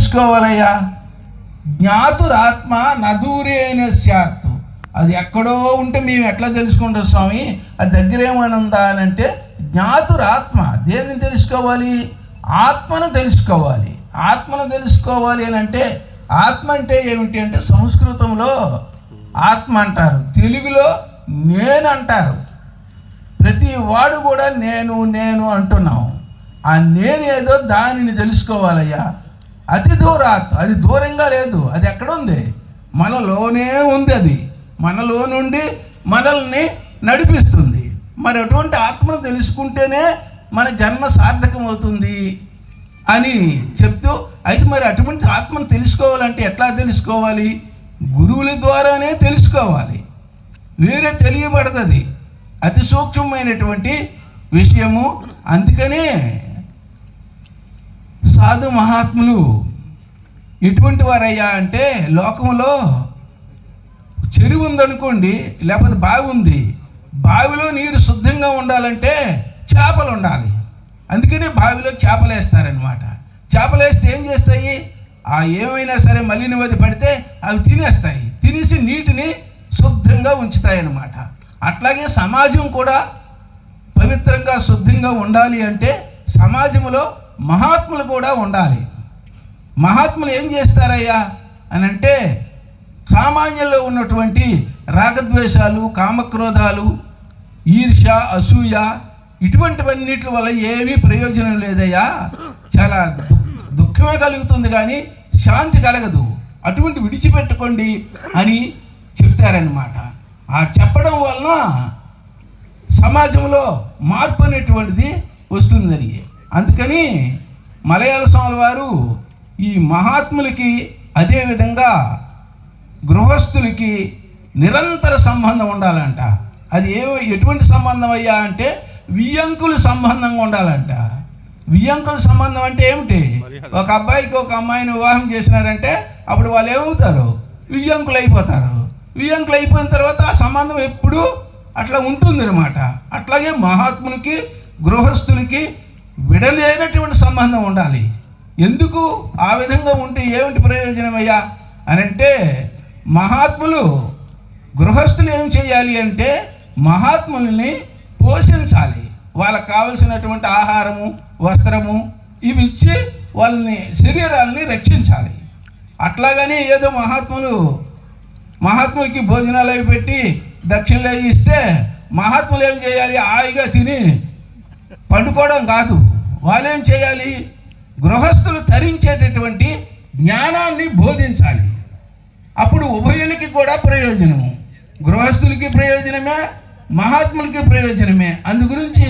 తెలుసుకోవాలయ్యా? జ్ఞాతురాత్మ నదూరేణ స్యాత్. అది ఎక్కడో ఉంటే మేము ఎట్లా తెలుసుకుంటాం స్వామి? అది దగ్గర ఏమైనా ఉందా అని అంటే, జ్ఞాతురాత్మ దేన్ని తెలుసుకోవాలి? ఆత్మను తెలుసుకోవాలి. ఆత్మను తెలుసుకోవాలి అని అంటే, ఆత్మ అంటే ఏమిటి అంటే సంస్కృతంలో ఆత్మ అంటారు, తెలుగులో నేను అంటారు. ప్రతి వాడు కూడా నేను నేను అంటున్నాం. ఆ నేను ఏదో దానిని తెలుసుకోవాలయ్యా. అతి దూరాత్, అది దూరంగా లేదు, అది ఎక్కడుంది? మనలోనే ఉంది. అది మనలో నుండి మనల్ని నడిపిస్తుంది. మరి అటువంటి ఆత్మను తెలుసుకుంటేనే మన జన్మ సార్థకమవుతుంది అని చెప్తూ, అయితే మరి అటువంటి ఆత్మను తెలుసుకోవాలంటే ఎట్లా తెలుసుకోవాలి? గురువుల ద్వారానే తెలుసుకోవాలి. వేరే తెలియబడుతుంది, అతి సూక్ష్మమైనటువంటి విషయము. అందుకనే సాధు మహాత్ములు ఎటువంటి వారయ్యా అంటే, లోకంలో చెరువు ఉందనుకోండి, లేకపోతే బావి ఉంది, బావిలో నీరు శుద్ధంగా ఉండాలంటే చేపలు ఉండాలి. అందుకనే బావిలో చేపలు వేస్తారనమాట. చేపలు వేస్తే ఏం చేస్తాయి? ఆ ఏమైనా సరే మలినవది పడితే అవి తినేస్తాయి, తినేసి నీటిని శుద్ధంగా ఉంచుతాయి అన్నమాట. అట్లాగే సమాజం కూడా పవిత్రంగా శుద్ధంగా ఉండాలి అంటే సమాజంలో మహాత్ములు కూడా ఉండాలి. మహాత్ములు ఏం చేస్తారయ్యా అని అంటే, సామాన్యంలో ఉన్నటువంటి రాగద్వేషాలు, కామక్రోధాలు, ఈర్ష్య, అసూయ, ఇటువంటివన్నిటి వల్ల ఏమీ ప్రయోజనం లేదయ్యా. చాలా దుఃఖమే కలుగుతుంది కానీ శాంతి కలగదు. అటువంటి విడిచిపెట్టుకోండి అని చెప్తారనమాట. ఆ చెప్పడం వలన సమాజంలో మార్పు అనేటువంటిది వస్తుందని. అందుకని మలయాళ స్వామి వారు ఈ మహాత్ములకి, అదేవిధంగా గృహస్థులకి నిరంతర సంబంధం ఉండాలంట. అది ఎటువంటి సంబంధం అయ్యా అంటే వియ్యంకుల సంబంధంగా ఉండాలంట. వియ్యంకుల సంబంధం అంటే ఏమిటి? ఒక అబ్బాయికి ఒక అమ్మాయిని వివాహం చేసినారంటే అప్పుడు వాళ్ళు ఏమవుతారు? వియ్యంకులు అయిపోతారు. వియ్యంకులు అయిపోయిన తర్వాత ఆ సంబంధం ఎప్పుడూ అట్లా ఉంటుందన్నమాట. అట్లాగే మహాత్ములకి, గృహస్థులకి విడలేనటువంటి సంబంధం ఉండాలి. ఎందుకు? ఆ విధంగా ఉంటే ఏమిటి ప్రయోజనమయ్యా అని అంటే, మహాత్ములు గృహస్థులు ఏం చేయాలి అంటే మహాత్ముల్ని పోషించాలి. వాళ్ళకు కావలసినటువంటి ఆహారము, వస్త్రము ఇవి ఇచ్చి వాళ్ళని, శరీరాలని రక్షించాలి. అట్లాగని ఏదో మహాత్ములకి భోజనాలు అవి పెట్టి దక్షిణలు అవి ఇస్తే మహాత్ములు ఏం చేయాలి? హాయిగా తిని పండుకోవడం కాదు. వాళ్ళు ఏం చేయాలి? గృహస్థులు తరించేటటువంటి జ్ఞానాన్ని బోధించాలి. అప్పుడు ఉభయులకి కూడా ప్రయోజనము. గృహస్థులకి ప్రయోజనమే, మహాత్ములకి ప్రయోజనమే. అందు గురించి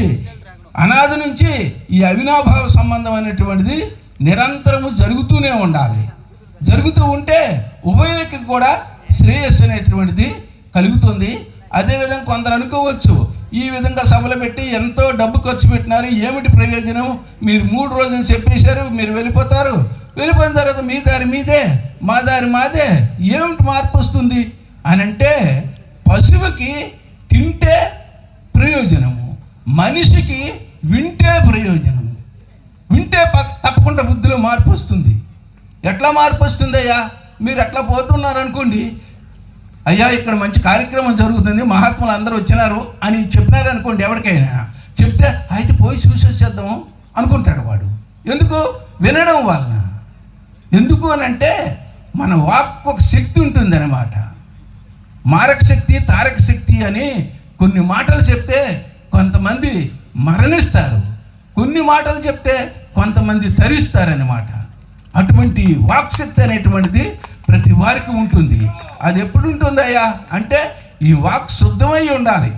అనాది నుంచి ఈ అవినాభావ సంబంధం అనేటువంటిది నిరంతరము జరుగుతూనే ఉండాలి. జరుగుతూ ఉంటే ఉభయులకి కూడా శ్రేయస్సు అనేటువంటిది కలుగుతుంది. అదేవిధంగా కొందరు అనుకోవచ్చు, ఈ విధంగా సభలు పెట్టి ఎంతో డబ్బు ఖర్చు పెట్టినారు, ఏమిటి ప్రయోజనం? మీరు 3 రోజులు చెప్పేశారు, మీరు వెళ్ళిపోతారు. వెళ్ళిపోయిన తర్వాత మీ దారి మీదే, మా దారి మాదే, ఏమిటి మార్పు వస్తుంది అని అంటే, పశువుకి తింటే ప్రయోజనము, మనిషికి వింటే ప్రయోజనము. వింటే తప్పకుండా బుద్ధిలో మార్పు వస్తుంది. ఎట్లా మార్పు వస్తుంది అయ్యా? మీరు అట్లా పోతున్నారనుకోండి, అయ్యా ఇక్కడ మంచి కార్యక్రమం జరుగుతుంది, మహాత్ములు అందరూ వచ్చినారు అని చెప్పినారనుకోండి, ఎవరికైనా చెప్తే అయితే పోయి చూసి వచ్చేద్దాము అనుకుంటాడు వాడు. ఎందుకు? వినడం వలన. ఎందుకు అని అంటే మన వాక్కు ఒక శక్తి ఉంటుంది అన్నమాట. మారక శక్తి, తారక శక్తి అని కొన్ని మాటలు చెప్తే కొంతమంది మరణిస్తారు, కొన్ని మాటలు చెప్తే కొంతమంది తరిస్తారన్నమాట. అటువంటి వాక్శక్తి అనేటువంటిది ప్రతి వారికి ఉంటుంది. అది ఎప్పుడు ఉంటుందయ్యా అంటే ఈ వాక్ శుద్ధమై ఉండాలి.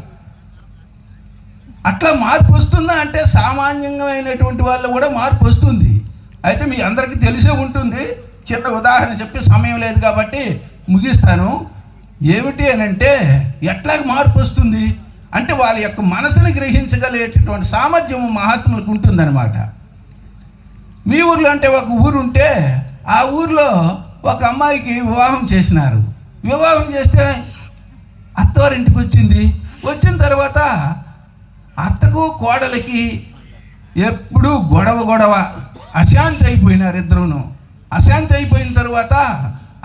అట్లా మార్పు వస్తుందా అంటే సామాన్యమైనటువంటి వాళ్ళు కూడా మార్పు వస్తుంది. అయితే మీ అందరికీ తెలిసే ఉంటుంది. చిన్న ఉదాహరణ చెప్పి సమయం లేదు కాబట్టి ముగిస్తాను. ఏమిటి అని అంటే, ఎట్లా మార్పు వస్తుంది అంటే వాళ్ళ యొక్క మనసుని గ్రహించగలిగేటటువంటి సామర్థ్యం మహాత్ములకు ఉంటుందన్నమాట. మీ ఊర్లో అంటే ఒక ఊరు ఉంటే ఆ ఊర్లో ఒక అమ్మాయికి వివాహం చేసినారు. వివాహం చేస్తే అత్తవారింటికి వచ్చింది. వచ్చిన తర్వాత అత్తకు కోడలికి ఎప్పుడూ గొడవ అశాంతి అయిపోయినారు ఇద్దరును. అశాంతి అయిపోయిన తర్వాత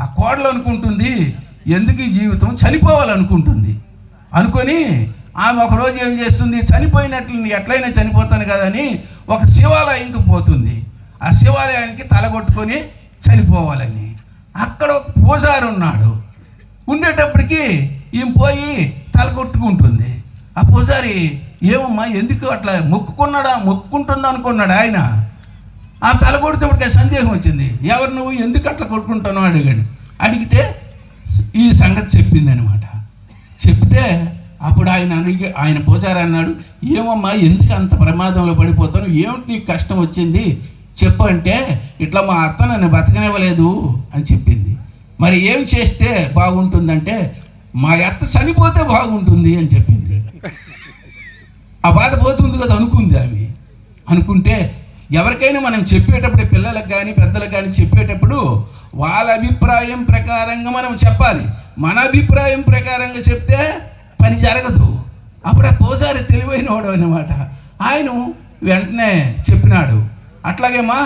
ఆ కోడలు అనుకుంటుంది, ఎందుకు ఈ జీవితం, చనిపోవాలనుకుంటుంది. అనుకొని ఆమె ఒకరోజు ఏం చేస్తుంది, చనిపోయినట్లు ఎట్లయినా చనిపోతాను కదని ఒక శివాలయంకి పోతుంది. ఆ శివాలయానికి తలగొట్టుకొని చనిపోవాలని. అక్కడ ఒక పూజారి ఉన్నాడు. ఉండేటప్పటికి ఈమె పోయి తలగొట్టుకుంటుంది. ఆ పూజారి, ఏమమ్మా ఎందుకు అట్లా మొక్కుకుంటుందా అనుకున్నాడు ఆయన. ఆ తలగొడితేప్పటికి సందేహం వచ్చింది, ఎవరు నువ్వు, ఎందుకు అట్లా కొట్టుకుంటున్నావు అడిగాడు. అడిగితే ఈ సంగతి చెప్పింది అనమాట. చెప్తే అప్పుడు ఆయన పూజారి అన్నాడు, ఏమమ్మా ఎందుకు అంత ప్రమాదంలో పడిపోతాను, ఏమిటి నీకు కష్టం వచ్చింది చెప్పు అంటే, ఇట్లా మా అత్త నన్ను బతకనివ్వలేదు అని చెప్పింది. మరి ఏం చేస్తే బాగుంటుందంటే, మా అత్త చనిపోతే బాగుంటుంది అని చెప్పింది. ఆ బాధ పోతుంది కదా అనుకుంది ఆమె. అనుకుంటే ఎవరికైనా మనం చెప్పేటప్పుడు, పిల్లలకు కానీ పెద్దలకు కానీ చెప్పేటప్పుడు వాళ్ళ అభిప్రాయం ప్రకారంగా మనం చెప్పాలి. మన అభిప్రాయం ప్రకారంగా చెప్తే పని జరగదు. అప్పుడు ఆ పూజారి తెలివైనవాడు అనమాట. ఆయన వెంటనే చెప్పినాడు, అట్లాగేమా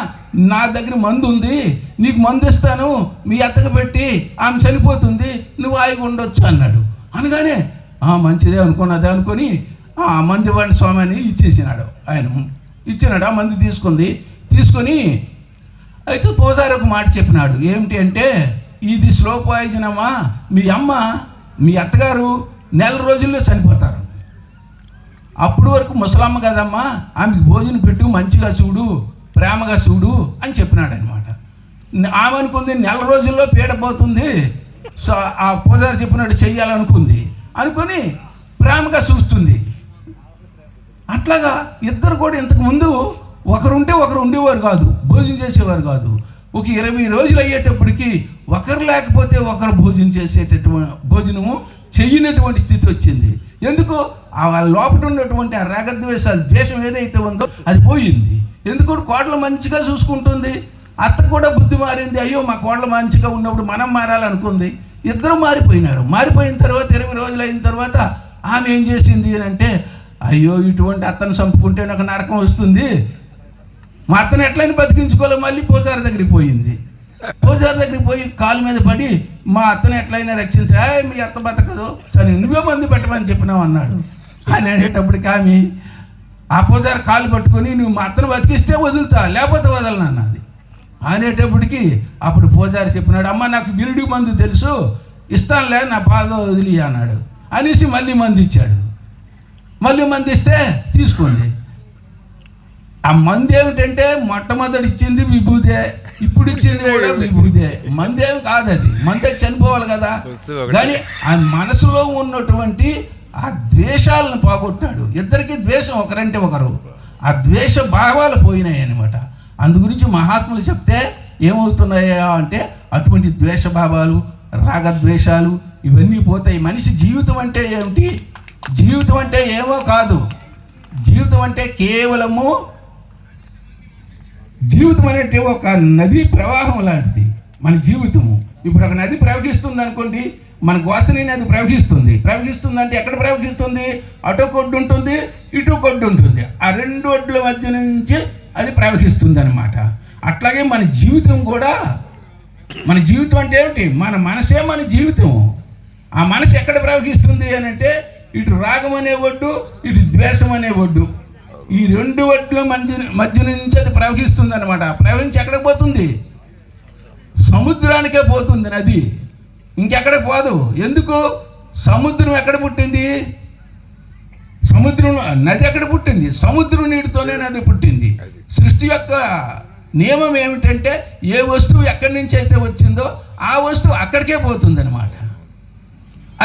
నా దగ్గర మందు ఉంది, నీకు మందు ఇస్తాను, మీ అత్తకు పెట్టి ఆమె చనిపోతుంది, నువ్వు హాయిగా ఉండొచ్చు అన్నాడు. అనగానే మంచిదే అనుకొని ఆ మందు ఇవ్వండి స్వామి అని ఇచ్చేసినాడు. ఆయన ఇచ్చినాడు. ఆ మందు తీసుకొని అయితే పూజారి ఒక మాట చెప్పినాడు, ఏమిటి అంటే, ఇది స్లో పాయిజన్ అమ్మా, మీ అత్తగారు 1 నెల రోజుల్లో చనిపోతారు. అప్పుడు వరకు ముసలమ్మ కదమ్మా, ఆమెకి భోజనం పెట్టు, మంచిగా చూడు, ప్రేమగా చూడు అని చెప్పినాడు అనమాట. ఆమె అనుకుంది 1 నెల రోజుల్లో పీడపోతుంది, సో ఆ పూజారి చెప్పినట్టు చెయ్యాలనుకుంది. అనుకొని ప్రేమగా చూస్తుంది. అట్లాగా ఇద్దరు కూడా ఇంతకుముందు ఒకరుంటే ఒకరు ఉండేవారు కాదు, భోజనం చేసేవారు కాదు. ఒక 20 రోజులు అయ్యేటప్పటికి ఒకరు లేకపోతే ఒకరు భోజనము చెయ్యనటువంటి స్థితి వచ్చింది. ఎందుకు? ఆ లోపల ఉన్నటువంటి ఆ రాగద్వేషాలు, ద్వేషం ఏదైతే ఉందో అది పోయింది. ఎందుకు? కోడలు మంచిగా చూసుకుంటుంది. అత్త కూడా బుద్ధి మారింది, అయ్యో మా కోడలు మంచిగా ఉన్నప్పుడు మనం మారాలనుకుంది. ఇద్దరు మారిపోయినారు. మారిపోయిన తర్వాత 20 రోజులు అయిన తర్వాత ఆమె ఏం చేసింది అని అంటే, అయ్యో ఇటువంటి అత్తను చంపుకుంటే నాకు నరకం వస్తుంది, మా అత్తను ఎట్లయినా బతికించుకోలే. మళ్ళీ పూజారి దగ్గరికి పోయింది. పూజారి దగ్గరికి పోయి కాలు మీద పడి, మా అత్తను ఎట్లయినా రక్షించా, మీ అత్త బతకదు, సరే నువ్వే మందు పెట్టమని చెప్పినావు అన్నాడు. ఆయన అనేటప్పటికి ఆమె ఆ పూజారి కాలు పట్టుకొని, నువ్వు మా అత్తను బతికిస్తే వదులుతా, లేకపోతే వదలను అన్నది. అనేటప్పటికి అప్పుడు పూజారి చెప్పినాడు, అమ్మ నాకు బిరుడి మందు తెలుసు, ఇస్తానులే, నా బాధ వదిలి అన్నాడు. అనేసి మళ్ళీ మందు ఇచ్చాడు. మళ్ళీ మందు ఇస్తే తీసుకుంది. ఆ మందు ఏమిటంటే, మొట్టమొదటి ఇచ్చింది విభూదే, ఇప్పుడు ఇచ్చింది కూడా విభూదే. మందేం కాదు అది, మందే చనిపోవాలి కదా. కానీ ఆ మనసులో ఉన్నటువంటి ఆ ద్వేషాలను పోగొట్టాడు. ఇద్దరికి ద్వేషం ఒకరంటే ఒకరు, ఆ ద్వేష భావాలు పోయినాయి అనమాట. అందు గురించి మహాత్ములు చెప్తే ఏమవుతున్నాయా అంటే, అటువంటి ద్వేష భావాలు, రాగద్వేషాలు ఇవన్నీ పోతాయి. మనిషి జీవితం అంటే ఏమిటి? జీవితం అంటే ఏమో కాదు. జీవితం అంటే కేవలము, జీవితం అనేది ఒక నదీ ప్రవాహం లాంటిది మన జీవితము. ఇప్పుడు ఒక నది ప్రవహిస్తుంది అనుకోండి, మన గోసని నది ప్రవహిస్తుందంటే ఎక్కడ ప్రవహిస్తుంది? అటు కొడ్డు ఉంటుంది, ఇటు కొడ్డు ఉంటుంది. ఆ 2 ఒడ్ల మధ్య నుంచి అది ప్రవహిస్తుంది అనమాట. అట్లాగే మన జీవితం కూడా, మన జీవితం అంటే ఏమిటి? మన మనసే మన జీవితం. ఆ మనసు ఎక్కడ ప్రవహిస్తుంది అని అంటే, ఇటు రాగం అనే ఒడ్డు, ఇటు ద్వేషం అనే ఒడ్డు, ఈ 2 ఒడ్ల మధ్య నుంచి అది ప్రవహిస్తుంది అనమాట. ప్రవహించి ఎక్కడికి పోతుంది? సముద్రానికే పోతుంది నది, ఇంకెక్కడికి పోదు. ఎందుకు? సముద్రం ఎక్కడ పుట్టింది? నది ఎక్కడ పుట్టింది? సముద్రం నీటితోనే నది పుట్టింది. సృష్టి యొక్క నియమం ఏమిటంటే, ఏ వస్తువు ఎక్కడి నుంచి అయితే వచ్చిందో ఆ వస్తువు అక్కడికే పోతుంది అనమాట.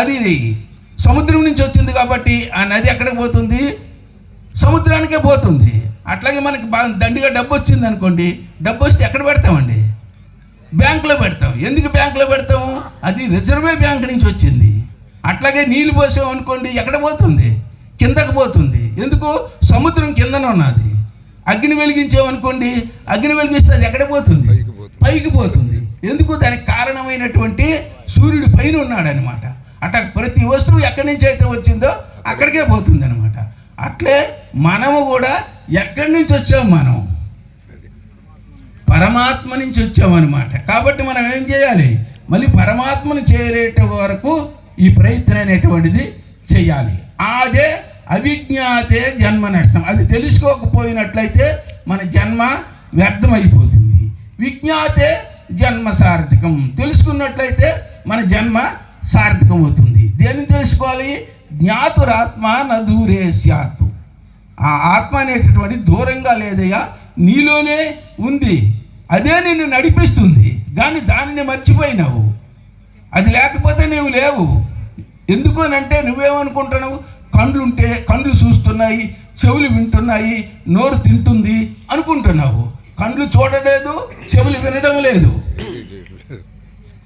అది సముద్రం నుంచి వచ్చింది కాబట్టి ఆ నది ఎక్కడికి పోతుంది? సముద్రానికే పోతుంది. అట్లాగే మనకి దండిగా డబ్బు వచ్చింది అనుకోండి, డబ్బు వస్తే ఎక్కడ పెడతామండి? బ్యాంకులో పెడతాం. ఎందుకు బ్యాంకులో పెడతాము? అది రిజర్వే బ్యాంక్ నుంచి వచ్చింది. అట్లాగే నీళ్ళు పోసాం అనుకోండి, ఎక్కడ పోతుంది? కిందకు పోతుంది. ఎందుకు? సముద్రం కిందనే ఉన్నది. అగ్ని వెలిగించామనుకోండి, అగ్ని వెలిగిస్తే అది ఎక్కడ పోతుంది? పైకి పోతుంది. ఎందుకు? దానికి కారణమైనటువంటి సూర్యుడు పైన ఉన్నాడు అనమాట. అట్లా ప్రతి వస్తువు ఎక్కడి నుంచి అయితే వచ్చిందో అక్కడికే పోతుంది అనమాట. అట్లే మనము కూడా ఎక్కడి నుంచి వచ్చాము? మనం పరమాత్మ నుంచి వచ్చామన్నమాట. కాబట్టి మనం ఏం చేయాలి, మళ్ళీ పరమాత్మను చేరేట వరకు ఈ ప్రయత్నం అనేటువంటిది చేయాలి. అదే అవిజ్ఞాతే జన్మ నష్టం. అది తెలుసుకోకపోయినట్లయితే మన జన్మ వ్యర్థమైపోతుంది. విజ్ఞాతే జన్మ సార్థకం. తెలుసుకున్నట్లయితే మన జన్మ సార్థకం అవుతుంది. దేన్ని తెలుసుకోవాలి? జ్ఞాతురాత్మ న దూరే స్యాత్. ఆ ఆత్మ అనేటటువంటి దూరంగా లేదయ్యా, నీలోనే ఉంది. అదే నిన్ను నడిపిస్తుంది. కానీ దానిని మర్చిపోయినావు. అది లేకపోతే నీవు లేవు. ఎందుకు అంటే నువ్వేమనుకుంటున్నావు, కండ్లుంటే కండ్లు చూస్తున్నాయి, చెవులు వింటున్నాయి, నోరు తింటుంది అనుకుంటున్నావు. కండ్లు చూడలేదు, చెవులు వినడం లేదు.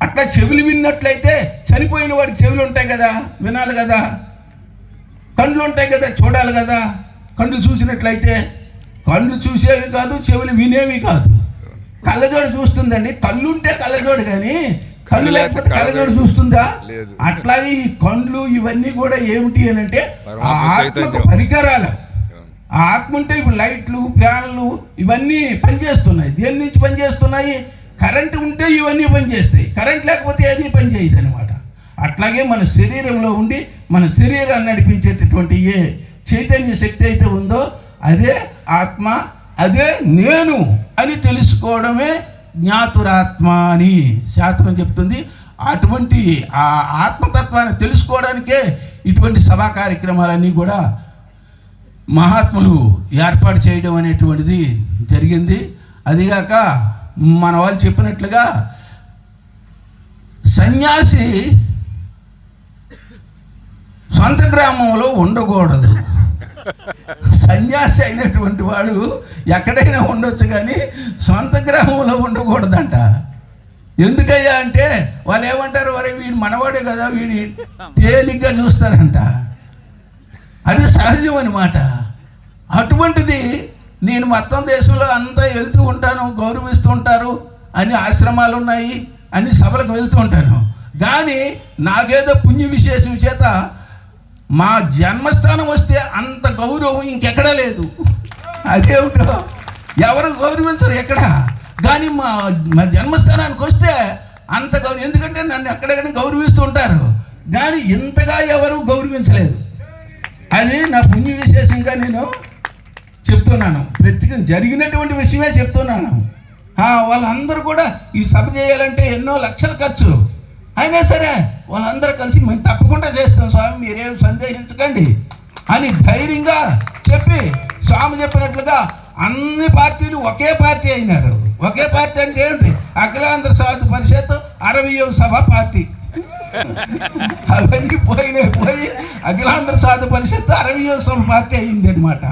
అట్లా చెవులు విన్నట్లయితే చనిపోయిన వాడికి చెవులు ఉంటాయి కదా, వినాలి కదా. కండ్లు ఉంటాయి కదా, చూడాలి కదా. కండ్లు చూసినట్లయితే కళ్ళు చూసేవి కాదు, చెవులు వినేవి కాదు. కళ్ళజోడు చూస్తుందండి. కళ్ళు ఉంటే కళ్ళజోడు, కానీ కళ్ళు లేకపోతే కళ్ళజోడు చూస్తుందా? అట్లాగే ఈ కండ్లు ఇవన్నీ కూడా ఏమిటి అని అంటే ఆ ఆత్మకు పరికరాలు. ఆ ఆత్మ ఉంటే ఇప్పుడు లైట్లు, ఫ్యాన్లు ఇవన్నీ పనిచేస్తున్నాయి. దేని నుంచి పనిచేస్తున్నాయి? కరెంటు ఉంటే ఇవన్నీ పనిచేస్తాయి. కరెంట్ లేకపోతే ఏది పనిచేయదు అనమాట. అట్లాగే మన శరీరంలో ఉండి మన శరీరాన్ని నడిపించేటటువంటి ఏ చైతన్య శక్తి అయితే ఉందో అదే ఆత్మ, అదే నేను అని తెలుసుకోవడమే జ్ఞాతురాత్మ అని శాస్త్రం చెప్తుంది. అటువంటి ఆ ఆత్మతత్వాన్ని తెలుసుకోవడానికే ఇటువంటి సభా కార్యక్రమాలన్నీ కూడా మహాత్ములు ఏర్పాటు చేయడం అనేటువంటిది జరిగింది. అదిగాక మన వాళ్ళు చెప్పినట్లుగా సన్యాసి సొంత గ్రామంలో ఉండకూడదు. సన్యాసి అయినటువంటి వాడు ఎక్కడైనా ఉండొచ్చు, కానీ సొంత గ్రామంలో ఉండకూడదంట. ఎందుకయ్యా అంటే వాళ్ళు ఏమంటారు, వరే వీడు మనవాడే కదా, వీడి తేలిగ్గా చూస్తారంట. అది సహజం అన్నమాట. అటువంటిది నేను మొత్తం దేశంలో అంతా వెళ్తూ ఉంటాను, గౌరవిస్తూ ఉంటారు, అన్ని ఆశ్రమాలు ఉన్నాయి, అన్ని సభలకు వెళ్తూ ఉంటాను. కానీ నాకేదో పుణ్య విశేషం చేత మా జన్మస్థానం వస్తే అంత గౌరవం ఇంకెక్కడా లేదు. అదేమిటో ఎవరు గౌరవించరు ఎక్కడ, కానీ మా జన్మస్థానానికి వస్తే అంత గౌరవం. ఎందుకంటే నన్ను ఎక్కడెక్కడ గౌరవిస్తూ ఉంటారు, కానీ ఇంతగా ఎవరు గౌరవించలేదు. అది నా పుణ్య విశేషంగా నేను చెప్తున్నాను. ప్రత్యేకం జరిగినటువంటి విషయమే చెప్తున్నాను. వాళ్ళందరూ కూడా ఈ సభ చేయాలంటే ఎన్నో లక్షల ఖర్చు. అయినా సరే వాళ్ళందరూ కలిసి మేము తప్పకుండా చేస్తాం స్వామి, మీరేం సందేహించకండి అని ధైర్యంగా చెప్పి స్వామి చెప్పినట్లుగా అన్ని పార్టీలు ఒకే పార్టీ అయినారు. ఒకే పార్టీ అంటే ఏమిటి? అఖిలాంధ్ర సాధు పరిషత్ 60వ సభ పార్టీ. అవన్నీ పోయి అఖిలాంధ్ర సాధు పరిషత్ 60వ సభ పార్టీ అయ్యింది అనమాట.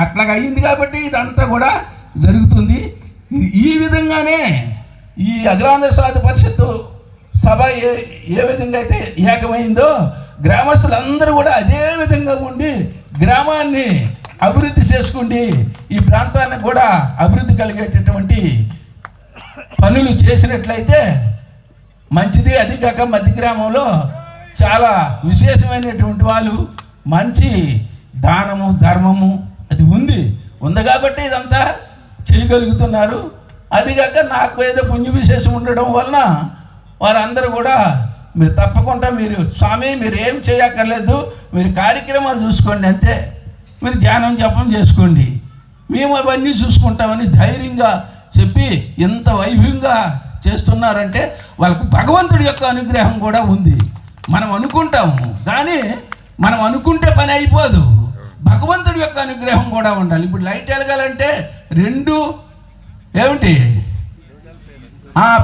అట్లాగా అయ్యింది కాబట్టి ఇదంతా కూడా జరుగుతుంది. ఈ విధంగానే ఈ అఖిలాంధ్ర సాధు పరిషత్తు సభ ఏ విధంగా అయితే ఏకమైందో గ్రామస్తులందరూ కూడా అదే విధంగా ఉండి గ్రామాన్ని అభివృద్ధి చేసుకుండి ఈ ప్రాంతానికి కూడా అభివృద్ధి కలిగేటటువంటి పనులు చేసినట్లయితే మంచిది. అది కాక మధ్య గ్రామంలో చాలా విశేషమైనటువంటి వాళ్ళు మంచి దానము ధర్మము అది ఉంది కాబట్టి ఇదంతా చేయగలుగుతున్నారు. అదిగాక నాకు ఏదో పుణ్య విశేషం ఉండడం వలన వారందరూ కూడా మీరు తప్పకుండా మీరు స్వామి మీరు ఏం చేయక్కర్లేదు, మీరు కార్యక్రమాలు చూసుకోండి అంతే, మీరు ధ్యానం జపం చేసుకోండి, మేము అవన్నీ చూసుకుంటామని ధైర్యంగా చెప్పి ఎంత వైభవంగా చేస్తున్నారంటే వాళ్ళకు భగవంతుడి యొక్క అనుగ్రహం కూడా ఉంది. మనం అనుకుంటాము కానీ మనం అనుకుంటే పని అయిపోదు, భగవంతుడి యొక్క అనుగ్రహం కూడా ఉండాలి. ఇప్పుడు లైట్ వెలగాలంటే రెండు ఏమిటి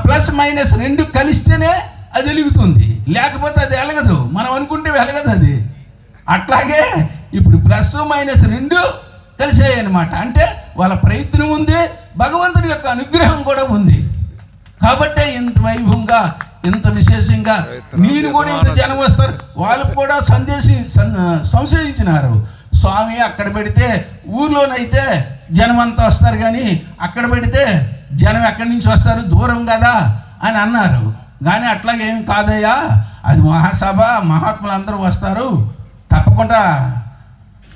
ప్లస్ మైనస్ రెండు కలిస్తేనే అది వెలుగుతుంది, లేకపోతే అది వెలగదు. మనం అనుకుంటే వెలగదు అది. అట్లాగే ఇప్పుడు ప్లస్ మైనస్ రెండు కలిసాయి అన్నమాట. అంటే వాళ్ళ ప్రయత్నం ఉంది, భగవంతుడి యొక్క అనుగ్రహం కూడా ఉంది. కాబట్టి ఇంత వైభవంగా ఇంత విశేషంగా మీరు కూడా ఇంత జనం వస్తారు. వాళ్ళు కూడా సంశయించినారు, స్వామి అక్కడ పెడితే ఊర్లోనైతే జనం అంతా వస్తారు, కానీ అక్కడ పెడితే జనం ఎక్కడి నుంచి వస్తారు, దూరం కదా అని అన్నారు. కానీ అట్లాగేమి కాదయ్యా, అది మహాసభ, మహాత్ములు అందరూ వస్తారు, తప్పకుండా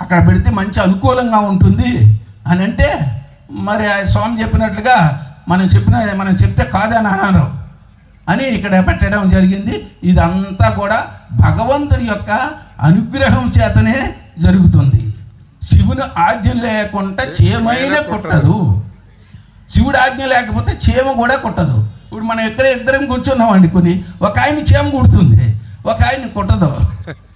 అక్కడ పెడితే మంచి అనుకూలంగా ఉంటుంది అని అంటే మరి ఆ స్వామి చెప్పినట్లుగా మనం చెప్తే కాదని అన్నారు అని ఇక్కడ పెట్టడం జరిగింది. ఇదంతా కూడా భగవంతుడి యొక్క అనుగ్రహం చేతనే జరుగుతుంది. శివుని ఆజ్ఞ లేకుండా చీమైనా కొట్టదు. శివుడు ఆజ్ఞ లేకపోతే చీమ కూడా కొట్టదు. ఇప్పుడు మనం ఎక్కడ ఇద్దరం కూర్చున్నాం అనుకుని ఒక ఆయన చీమ కుడుతుంది, ఒక ఆయన కుట్టదు.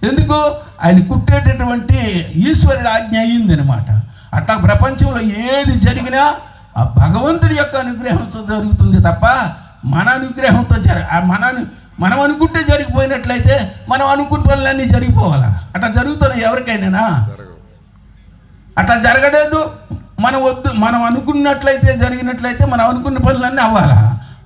ఎందుకు? ఆయన కుట్టేటటువంటి ఈశ్వరుడు ఆజ్ఞ అయ్యింది అనమాట. అట్లా ప్రపంచంలో ఏది జరిగినా ఆ భగవంతుడి యొక్క అనుగ్రహంతో జరుగుతుంది తప్ప మన అనుగ్రహంతో మనం అనుకుంటే జరిగిపోయినట్లయితే మనం అనుకున్న పనులన్నీ జరిగిపోవాలా? అట్లా జరుగుతున్నాయి ఎవరికైనా? అట్లా జరగలేదు. మనం అనుకున్నట్లయితే జరిగినట్లయితే మనం అనుకున్న పనులన్నీ అవ్వాలా?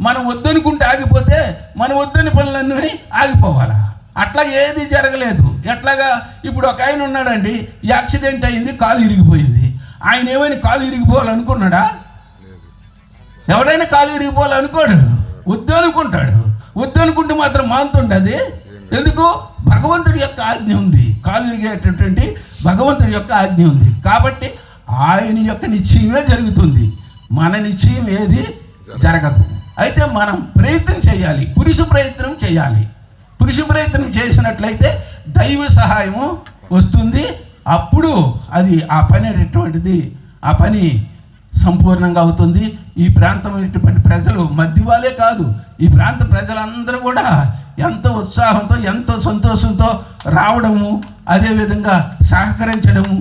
మనం వద్దనుకుంటే ఆగిపోతే మనం వద్దని పనులన్నీ ఆగిపోవాలా? అట్లా ఏది జరగలేదు. ఎట్లాగా ఇప్పుడు ఒక ఆయన ఉన్నాడండి, యాక్సిడెంట్ అయింది, కాలు ఇరిగిపోయింది. ఆయన ఏమైనా కాలు ఇరిగిపోవాలనుకున్నాడా? ఎవరైనా కాలు ఇరిగిపోవాలనుకోడు, వద్దు అనుకుంటాడు. వద్దు అనుకుంటే మాత్రం మానుతుంటుంది. ఎందుకు? భగవంతుడి యొక్క ఆజ్ఞ ఉంది. కాలు ఇరిగేటటువంటి భగవంతుడి యొక్క ఆజ్ఞ ఉంది కాబట్టి ఆయన యొక్క నిశ్చయమే జరుగుతుంది. మన నిశ్చయం ఏది జరగదు. అయితే మనం ప్రయత్నం చేయాలి, పురుష ప్రయత్నం చేయాలి. పురుష ప్రయత్నం చేసినట్లయితే దైవ సహాయము వస్తుంది. అప్పుడు అది ఆ పని అనేటువంటిది ఆ పని సంపూర్ణంగా అవుతుంది. ఈ ప్రాంతమైనటువంటి ప్రజలు మధ్యవాళ్ళే కాదు, ఈ ప్రాంత ప్రజలందరూ కూడా ఎంతో ఉత్సాహంతో ఎంతో సంతోషంతో రావడము, అదేవిధంగా సహకరించడము,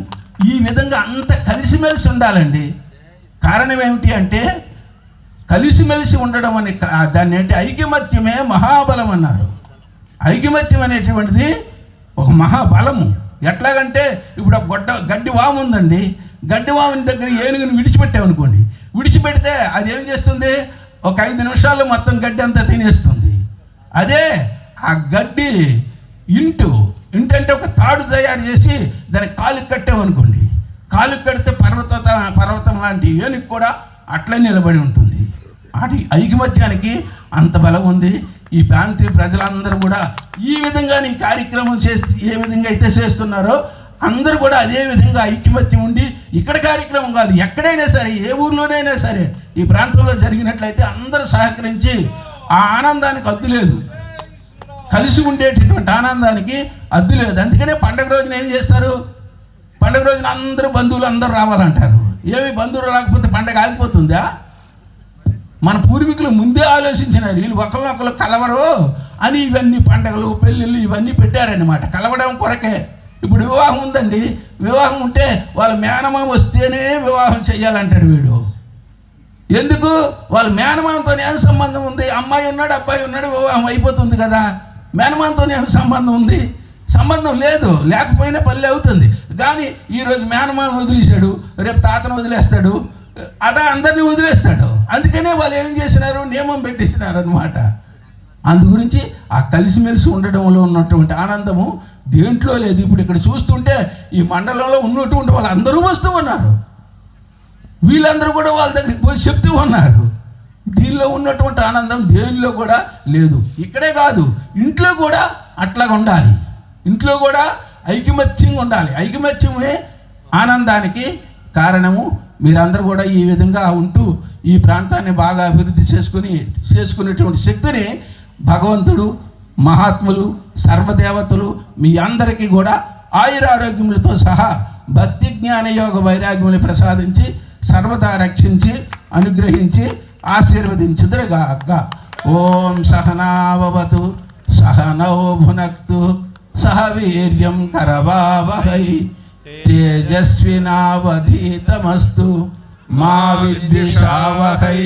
ఈ విధంగా అంత కలిసిమెలిసి ఉండాలండి. కారణం ఏమిటి అంటే కలిసిమెలిసి ఉండడం అని దాన్ని ఏంటి ఐకమత్యమే మహాబలం అన్నారు. ఐకమత్యం అనేటువంటిది ఒక మహాబలము. ఎట్లాగంటే ఇప్పుడు గడ్డి వాము ఉందండి, గడ్డి వాముని దగ్గర ఏనుగుని విడిచిపెట్టామనుకోండి, విడిచిపెడితే అది ఏం చేస్తుంది? ఒక 5 నిమిషాల్లో మొత్తం గడ్డి అంతా తినేస్తుంది. అదే ఆ గడ్డి ఇంటు అంటే ఒక తాడు తయారు చేసి దానికి కాలుకి కట్టామనుకోండి, కాలుకి కడితే పర్వతం లాంటి ఏనుగు కూడా అట్లే నిలబడి ఉంటుంది. అటు ఐకమత్యానికి అంత బలం ఉంది. ఈ ప్రాంతీయ ప్రజలందరూ కూడా ఈ విధంగా ఈ కార్యక్రమం ఏ విధంగా అయితే చేస్తున్నారో అందరూ కూడా అదే విధంగా ఐకమత్యం ఉండి, ఇక్కడ కార్యక్రమం కాదు ఎక్కడైనా సరే, ఏ ఊర్లోనైనా సరే ఈ ప్రాంతంలో జరిగినట్లయితే అందరూ సహకరించి ఆ ఆనందానికి అద్దు లేదు. కలిసి ఉండేటటువంటి ఆనందానికి అద్దు లేదు. అందుకనే పండగ రోజున ఏం చేస్తారు? పండగ రోజున అందరూ బంధువులు అందరూ రావాలంటారు. ఏమి బంధువులు రాకపోతే పండగ ఆగిపోతుందా? మన పూర్వీకులు ముందే ఆలోచించినారు, వీళ్ళు ఒకరినొకరు కలవరు అని ఇవన్నీ పండగలు పెళ్ళిళ్ళు ఇవన్నీ పెట్టారన్నమాట, కలవడం కొరకే. ఇప్పుడు వివాహం ఉందండి, వివాహం ఉంటే వాళ్ళ మేనమామ వస్తేనే వివాహం చెయ్యాలంటాడు వీడు. ఎందుకు? వాళ్ళ మేనమామతో ఏం సంబంధం ఉంది? అమ్మాయి ఉన్నాడు అబ్బాయి ఉన్నాడు వివాహం అయిపోతుంది కదా. మేనమామతో ఏం సంబంధం ఉంది? సంబంధం లేదు. లేకపోయినా పల్లె అవుతుంది. కానీ ఈరోజు మేనమామ వదిలేశాడు, రేపు తాతను వదిలేస్తాడు, అలా అందరినీ వదిలేస్తాడు. అందుకనే వాళ్ళు ఏం చేసినారు? నియమం పెట్టించినారు అనమాట. అందు గురించి ఆ కలిసిమెలిసి ఉండడంలో ఉన్నటువంటి ఆనందము దేంట్లో లేదు. ఇప్పుడు ఇక్కడ చూస్తుంటే ఈ మండలంలో ఉన్నటువంటి వాళ్ళు అందరూ వస్తూ ఉన్నారు, వీళ్ళందరూ కూడా వాళ్ళ దగ్గరికి పోయి చెప్తూ ఉన్నారు. దీనిలో ఉన్నటువంటి ఆనందం దేనిలో కూడా లేదు. ఇక్కడే కాదు, ఇంట్లో కూడా అట్లాగా ఉండాలి. ఇంట్లో కూడా ఐకమత్యంగా ఉండాలి. ఐకమత్యమే ఆనందానికి కారణము. మీరందరూ కూడా ఈ విధంగా ఉంటూ ఈ ప్రాంతాన్ని బాగా అభివృద్ధి చేసుకునేటువంటి శక్తిని భగవంతుడు, మహాత్ములు, సర్వదేవతలు మీ అందరికీ కూడా ఆయురారోగ్యములతో సహా భక్తి జ్ఞాన యోగ వైరాగ్యములు ప్రసాదించి సర్వదా రక్షించి అనుగ్రహించి ఆశీర్వదించుదురుగాక. ఓం సహనావవతు సహనౌ భునక్తు సహ వీర్యం కరవావహై తేజస్వినావధీతమస్తు మా విద్విషావహై.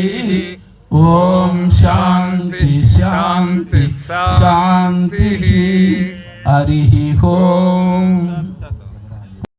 ఓం శాంతి శాంతి శాంతి. హరి ఓం.